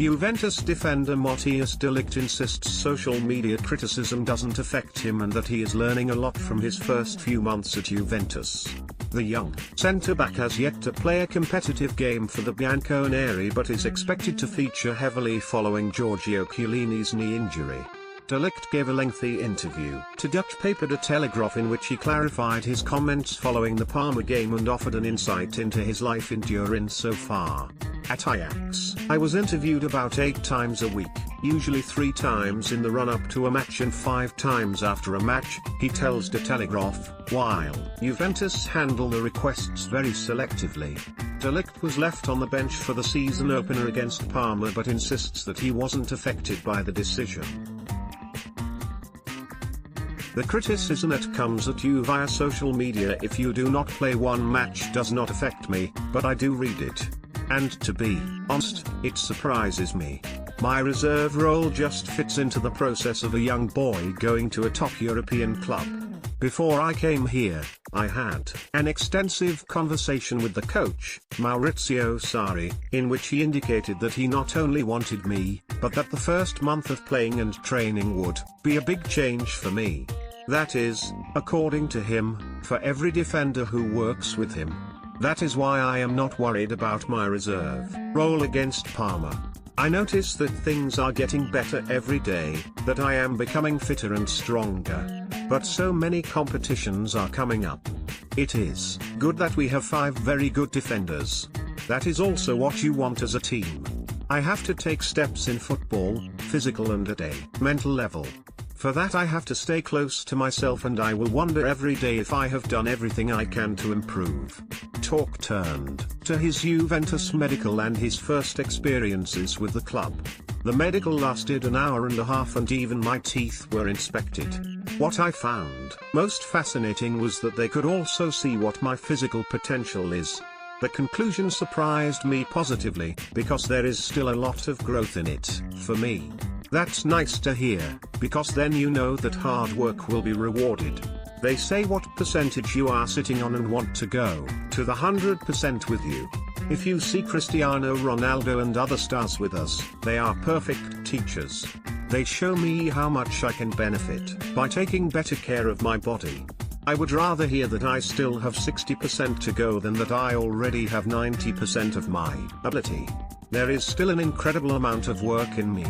Juventus defender Matthias de Ligt insists social media criticism doesn't affect him and that he is learning a lot from his first few months at Juventus. The young centre-back has yet to play a competitive game for the Bianconeri but is expected to feature heavily following Giorgio Chiellini's knee injury. De Ligt gave a lengthy interview to Dutch paper De Telegraaf in which he clarified his comments following the Parma game and offered an insight into his life in Turin so far. At Ajax, I was interviewed about 8 times a week, usually 3 times in the run-up to a match and 5 times after a match, he tells De Telegraaf, while Juventus handle the requests very selectively. De Ligt was left on the bench for the season opener against Parma but insists that he wasn't affected by the decision. The criticism that comes at you via social media if you do not play one match does not affect me, but I do read it. And to be honest, it surprises me. My reserve role just fits into the process of a young boy going to a top European club. Before I came here, I had an extensive conversation with the coach, Maurizio Sarri, in which he indicated that he not only wanted me, but that the first month of playing and training would be a big change for me. That is, according to him, for every defender who works with him. That is why I am not worried about my reserve role against Parma. I notice that things are getting better every day, that I am becoming fitter and stronger. But so many competitions are coming up. It is good that we have 5 very good defenders. That is also what you want as a team. I have to take steps in football, physical and at a mental level. For that I have to stay close to myself and I will wonder every day if I have done everything I can to improve. Talk turned to his Juventus medical and his first experiences with the club. The medical lasted an hour and a half and even my teeth were inspected. What I found most fascinating was that they could also see what my physical potential is. The conclusion surprised me positively, because there is still a lot of growth in it, for me. That's nice to hear, because then you know that hard work will be rewarded. They say what percentage you are sitting on and want to go to the 100% with you. If you see Cristiano Ronaldo and other stars with us, they are perfect teachers. They show me how much I can benefit by taking better care of my body. I would rather hear that I still have 60% to go than that I already have 90% of my ability. There is still an incredible amount of work in me.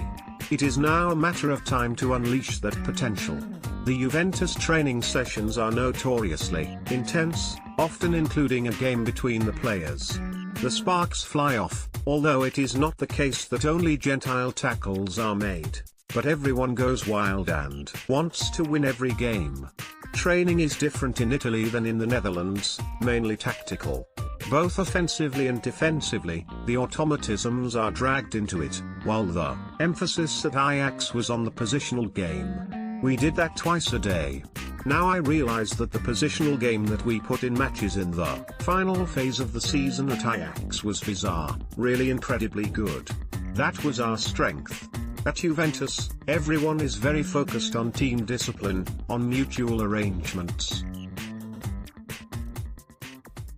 It is now a matter of time to unleash that potential. The Juventus training sessions are notoriously intense, often including a game between the players. The sparks fly off, although it is not the case that only Gentile tackles are made, but everyone goes wild and wants to win every game. Training is different in Italy than in the Netherlands, mainly tactical. Both offensively and defensively, the automatisms are dragged into it, while the emphasis at Ajax was on the positional game. We did that twice a day. Now I realize that the positional game that we put in matches in the final phase of the season at Ajax was bizarre, really incredibly good. That was our strength. At Juventus, everyone is very focused on team discipline, on mutual arrangements.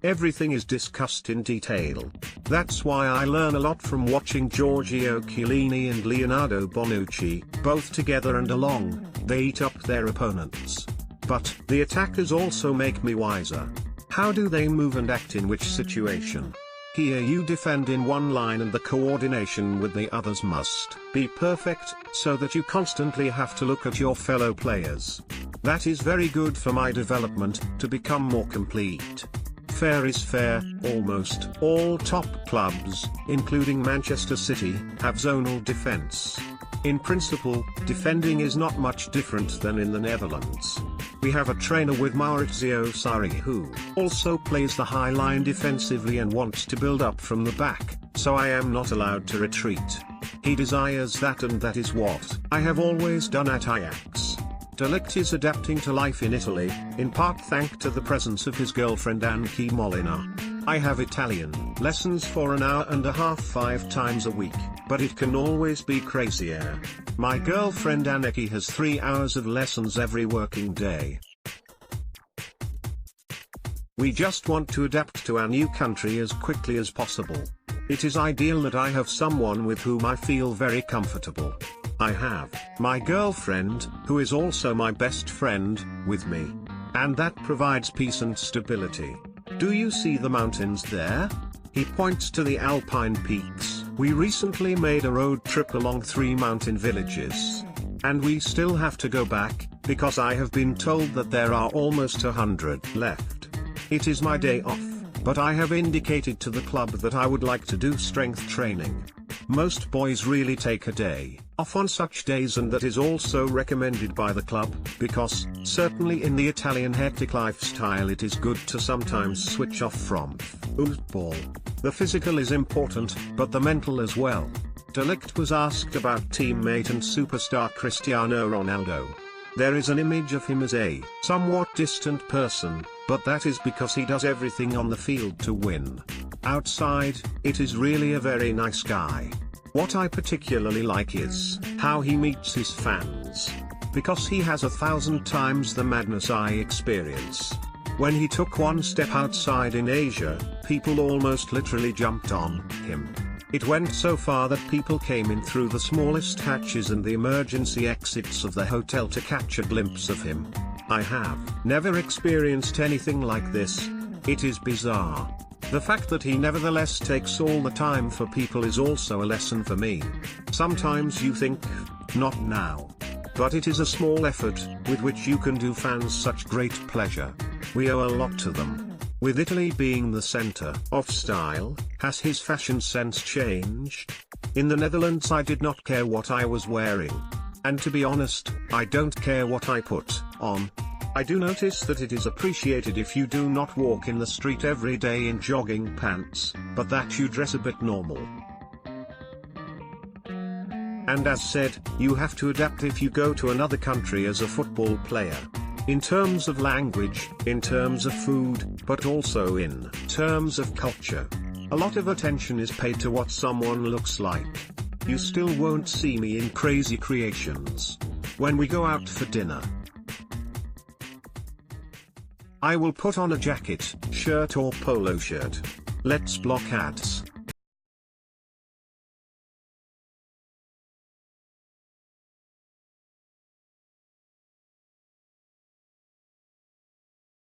Everything is discussed in detail. That's why I learn a lot from watching Giorgio Chiellini and Leonardo Bonucci, both together and along. They eat up their opponents. But the attackers also make me wiser. How do they move and act in which situation? Here you defend in one line and the coordination with the others must be perfect, so that you constantly have to look at your fellow players. That is very good for my development, to become more complete. Fair is fair. Almost all top clubs, including Manchester City, have zonal defense. In principle, defending is not much different than in the Netherlands. We have a trainer with Maurizio Sarri who also plays the high line defensively and wants to build up from the back, so I am not allowed to retreat. He desires that, and that is what I have always done at Ajax. De Ligt is adapting to life in Italy, in part thanks to the presence of his girlfriend Anki Molina. I have Italian lessons for an hour and a half 5 times a week, but it can always be crazier. My girlfriend Aneki has 3 hours of lessons every working day. We just want to adapt to our new country as quickly as possible. It is ideal that I have someone with whom I feel very comfortable. I have my girlfriend, who is also my best friend, with me. And that provides peace and stability. Do you see the mountains there? He points to the alpine peaks. We recently made a road trip along 3 mountain villages. And we still have to go back, because I have been told that there are almost 100 left. It is my day off, but I have indicated to the club that I would like to do strength training. Most boys really take a day off on such days, and that is also recommended by the club, because, certainly in the Italian hectic lifestyle, it is good to sometimes switch off from football. The physical is important, but the mental as well. Ligt was asked about teammate and superstar Cristiano Ronaldo. There is an image of him as a somewhat distant person, but that is because he does everything on the field to win. Outside, it is really a very nice guy. What I particularly like is how he meets his fans. Because he has 1,000 times the madness I experience. When he took one step outside in Asia, people almost literally jumped on him. It went so far that people came in through the smallest hatches and the emergency exits of the hotel to catch a glimpse of him. I have never experienced anything like this. It is bizarre. The fact that he nevertheless takes all the time for people is also a lesson for me. Sometimes you think, not now. But it is a small effort, with which you can do fans such great pleasure. We owe a lot to them. With Italy being the center of style, has his fashion sense changed? In the Netherlands I did not care what I was wearing. And to be honest, I don't care what I put on. I do notice that it is appreciated if you do not walk in the street every day in jogging pants, but that you dress a bit normal. And as said, you have to adapt if you go to another country as a football player. In terms of language, in terms of food, but also in terms of culture. A lot of attention is paid to what someone looks like. You still won't see me in crazy creations. When we go out for dinner, I will put on a jacket, shirt or polo shirt. Let's block ads.